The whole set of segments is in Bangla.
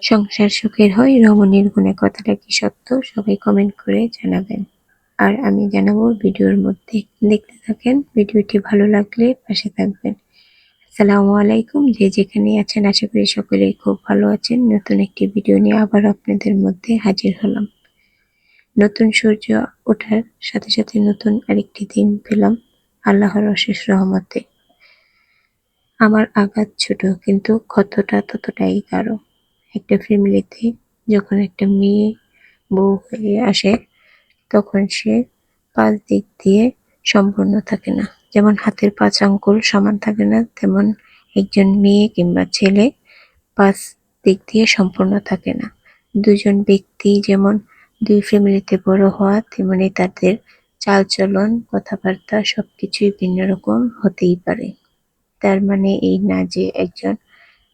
সংসার সুখের হয় রমণীর গুণে, কথাটা কি সত্য? সবাই কমেন্ট করে জানাবেন। আর আমি জানাবো ভিডিওর মধ্যে। দেখতে থাকেন, ভিডিওটি ভালো লাগলে পাশে থাকবেন। আসসালামু আলাইকুম, যে যেখানে আছেন আশা করি সকলেই খুব ভালো আছেন। নতুন একটি ভিডিও নিয়ে আবার আপনাদের মধ্যে হাজির হলাম। নতুন সূর্য ওঠার সাথে সাথে নতুন আরেকটি দিন পেলাম আল্লাহর অশেষ রহমতে। আমার আঘাত ছোট, কিন্তু ক্ষতটা ততটাই গাঢ়। একটা ফ্যামিলিতে যখন একটা মেয়ে বউ হয়ে আসে, তখন সে ৫ দিক দিয়ে সম্পূর্ণ থাকে না। যেমন হাতের ৫ আঙ্গুল সমান থাকে না, তেমন একজন মেয়ে কিংবা ছেলে ৫ দিক দিয়ে সম্পূর্ণ থাকে না। দুজন ব্যক্তি যেমন ২ ফ্যামিলিতে বড় হওয়া, তেমনি তাদের চালচলন, কথাবার্তা সবকিছুই ভিন্ন রকম হতেই পারে। তার মানে এই না যে একজন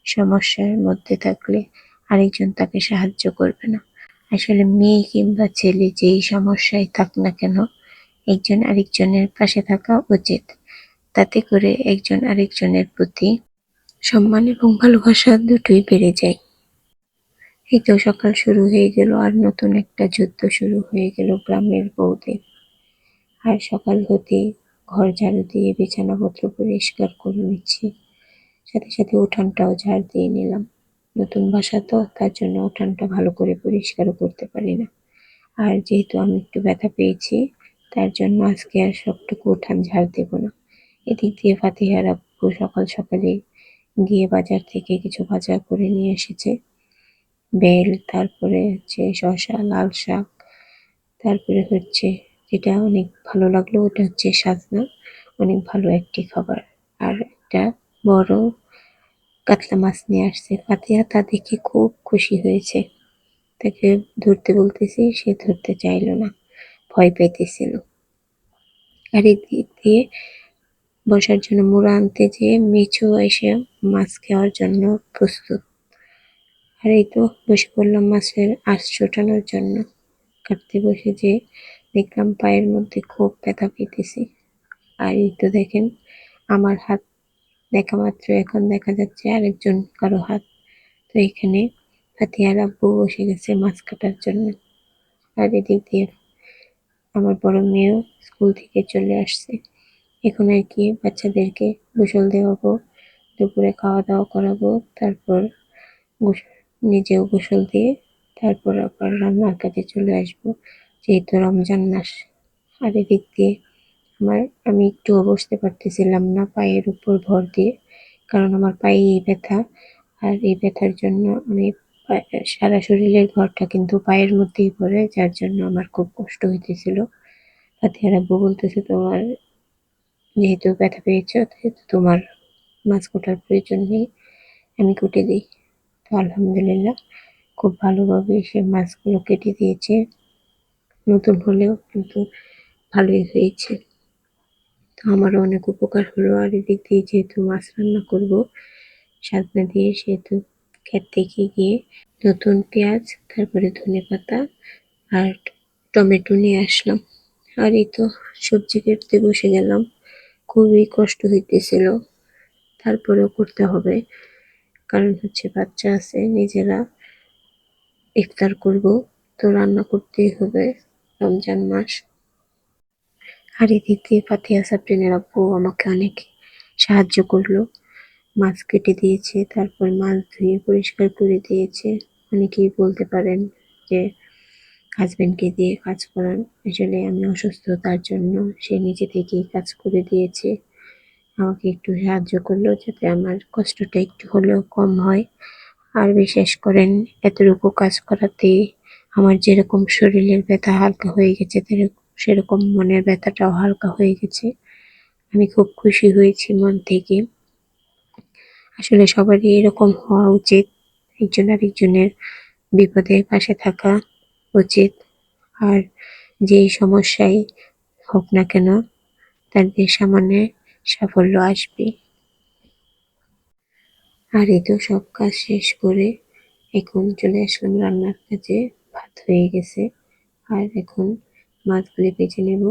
সমস্যার মধ্যে থাকলে আরেকজন তাকে সাহায্য করবে না। আসলে মেয়ে কিংবা ছেলে যেই সমস্যায় থাক না কেন, একজন আরেকজনের পাশে থাকা উচিত। তাতে করে একজন আরেকজনের প্রতি সম্মান এবং ভালোবাসা দুটোই বেড়ে যায়। এই তো সকাল শুরু হয়ে গেল, আর নতুন একটা যুদ্ধ শুরু হয়ে গেল গ্রামের বউদের। আর সকাল হতেই ঘর ঝাড়ু দিয়ে বিছানাপত্র পরিষ্কার করে নিচ্ছি, সাথে সাথে উঠানটাও ঝাড় দিয়ে নিলাম। নতুন বাসা তো, তার জন্য উঠানটা ভালো করে পরিষ্কারও করতে পারি না। আর যেহেতু আমি একটু ব্যথা পেয়েছি, তার জন্য আজকে আর সবটুকু উঠান ঝাড় দেব না। এদিক দিয়ে ফাতিহার আব্বু সকাল সকালে গিয়ে বাজার থেকে কিছু বাজার করে নিয়ে এসেছে। বেল, তারপরে হচ্ছে শসা, লাল শাক, তারপরে হচ্ছে যেটা অনেক ভালো লাগলো ওটা হচ্ছে সাজনা, অনেক ভালো একটি খাবার। আর একটা বড় কাতলা মাছ নিয়ে আসছে। ফাতিহা তা দেখে খুব খুশি হয়েছে। তাকে ধরতে বলতেছি, সে ধরতে চাইল না, ভয় পাইতেছিল। আর এদিক দিয়ে বসার জন্য মুড়া আনতে যেয়ে মিঠু এসে মাছ খাওয়ার জন্য প্রস্তুত। আর এই তো বসে পড়লাম মাছের আঁশ ছোটানোর জন্য। কাটতে বসে যে দেখলাম পায়ের মধ্যে খুব ব্যথা পেতেছি। আর এই তো দেখেন, আমার হাত দেখা মাত্র এখন দেখা যাচ্ছে আরেকজন কারো হাত। তো এখানে ফাতিহার আব্বু বসে গেছে মাছ কাটার জন্য। আর এদিক দিয়ে আমার বড় মেয়েও স্কুল থেকে চলে আসছে। এখন আর কি বাচ্চাদেরকে গোসল দেওয়াবো, দুপুরে খাওয়া দাওয়া করাবো, তারপর নিজেও গোসল দিয়ে তারপর আবার রান্নার কাজে চলে আসবো, যেহেতু রমজান মাস। আর এদিক দিয়ে আমি একটুও বসতে পারতেছিলাম না পায়ের উপর ভর দিয়ে, কারণ আমার পায়ে ব্যথা। আর এই ব্যথার জন্য আমি সারা শরীরের ভরটা কিন্তু পায়ের মধ্যেই পড়ে, যার জন্য আমার খুব কষ্ট হইতেছিল। ফাতিহার আব্বু বলতেছে, তোমার যেহেতু ব্যথা পেয়েছো, সেহেতু তোমার মাছ কাটার প্রয়োজন নেই, আমি কেটে দিই। তো আলহামদুলিল্লাহ খুব ভালোভাবে সে মাছগুলো কেটে দিয়েছে। নতুন হলেও কিন্তু ভালোই হয়েছে। তো আমারও অনেক উপকার হলো। আর এদিক দিয়ে যেহেতু মাছ রান্না করবো সাজনা দিয়ে, সেহেতু ক্ষেত থেকে গিয়ে নতুন পেঁয়াজ, তারপরে ধনেপাতা আর টমেটো নিয়ে আসলাম। আর এই তো সবজি কাটতে বসে গেলাম। খুবই কষ্ট হইতেছিল, তারপরেও করতে হবে, কারণ হচ্ছে বাচ্চা আছে, নিজেরা ইফতার করব, তো রান্না করতেই হবে, রমজান মাস। আর এদিক দিয়ে ফাতিহা সাবরিনের আব্বু আমাকে অনেক সাহায্য করলো, মাছ কেটে দিয়েছে, তারপর মাছ ধুয়ে পরিষ্কার করে দিয়েছে। অনেকেই বলতে পারেন যে হাজবেন্ডকে দিয়ে কাজ করান, আসলে আমি অসুস্থ, তার জন্য সে নিজে থেকেই কাজ করে দিয়েছে। আমাকে একটু সাহায্য করলো যাতে আমার কষ্টটা একটু হলেও কম হয়। আর বিশেষ করেন এতটুকু কাজ করাতে আমার যেরকম শরীরের ব্যথা হালকা হয়ে গেছে, সেরকম মনের ব্যথাটাও হালকা হয়ে গেছে। আমি খুব খুশি হয়েছি মন থেকে। আসলে সবারই এরকম হওয়া উচিত, একজন আরেকজনের বিপদে পাশে থাকা উচিত। আর যেই সমস্যাই হোক না কেন, তাদের সামনে সাফল্য আসবে। আর এই তো সব কাজ শেষ করে এখন চলে আসলাম রান্নার কাজে। ভাত হয়ে গেছে, আর এখন মাছগুলি ভেজে নেব।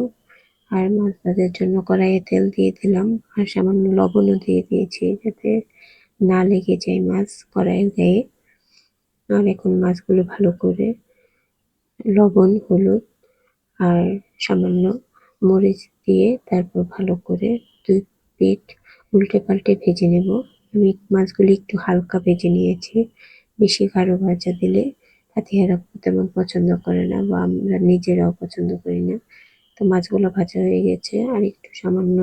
আর মাছ ভাজার জন্য কড়াইয়ে তেল দিয়ে দিলাম, আর সামান্য লবণও দিয়ে দিয়েছি যাতে না লেগে যায় মাছ কড়াইয়ের গায়ে। আর এখন মাছগুলো ভালো করে লবণ, হলুদ আর সামান্য মরিচ দিয়ে তারপর ভালো করে ২ পিঠ উল্টে পাল্টে ভেজে নেব। আমি মাছগুলি একটু হালকা ভেজে নিয়েছি। বেশি গাঢ় ভাজা দিলে হাতিহারা তেমন পছন্দ করে না বা আমরা নিজেরাও পছন্দ করি না। তো মাছগুলো ভাজা হয়ে গেছে, আর একটু সামান্য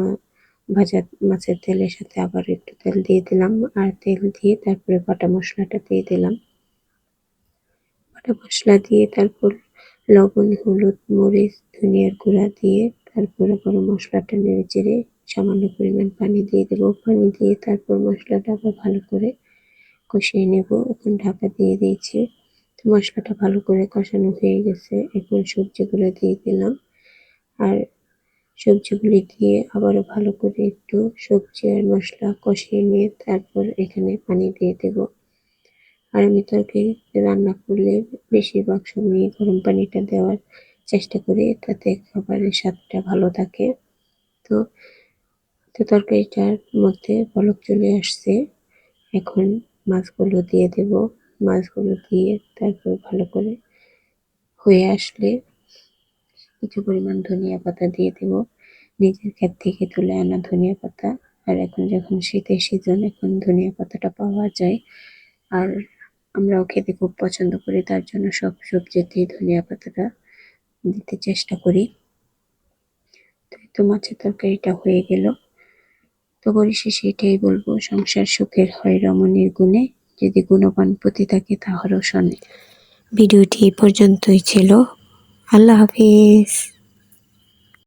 ভাজা মাছের তেলের সাথে আবার একটু তেল দিয়ে দিলাম, আর তেল দিয়ে তারপরে বাটা মশলাটা দিয়ে দিলাম। বাটা মশলা দিয়ে তারপর লবণ, হলুদ, মরিচ, ধনিয়ার গুঁড়া দিয়ে তারপরে গরম মশলাটা নেড়ে চেড়ে সামান্য পরিমাণ পানি দিয়ে দেবো। পানি দিয়ে তারপর মশলাটা আবার ভালো করে কষিয়ে নেব। এখন ঢাকা দিয়ে দিয়েছি। তো মশলাটা ভালো করে কষানো হয়ে গেছে। এখন সবজিগুলো দিয়ে দিলাম, আর সবজিগুলি দিয়ে আবারও ভালো করে একটু সবজি আর মশলা কষিয়ে নিয়ে তারপর এখানে পানি দিয়ে দেব। আর আমি তরকারি রান্না করলে বেশিরভাগ সময়ই গরম পানিটা দেওয়ার চেষ্টা করি, তাতে খাবারের স্বাদটা ভালো থাকে। তো তরকারিটার মধ্যে বলক চলে আসছে। এখন মাছগুলো দিয়ে দেব। মাছগুলো দিয়ে তারপর ভালো করে হয়ে আসলে কিছু পরিমাণ ধনিয়া পাতা দিয়ে দেব। নিজের ক্ষেত থেকে তুলে আনা ধনিয়া পাতা। আর এখন যখন শীতের সিজন, এখন ধনিয়া পাতাটা পাওয়া যায়। আর আমরাও খেতে খুব পছন্দ করি, তার জন্য সব সবজিতেই ধনিয়া পাতাটা দিতে চেষ্টা করি। তো এই তো মাছের তরকারিটা হয়ে গেল। তো পরিশেষে এটাই বলবো, সংসার সুখের হয় রমণীর গুণে, যদি গুণবান পতি থাকে তাহারও শোনে। ভিডিওটি এই পর্যন্তই ছিল। আল্লাহ হাফিজ।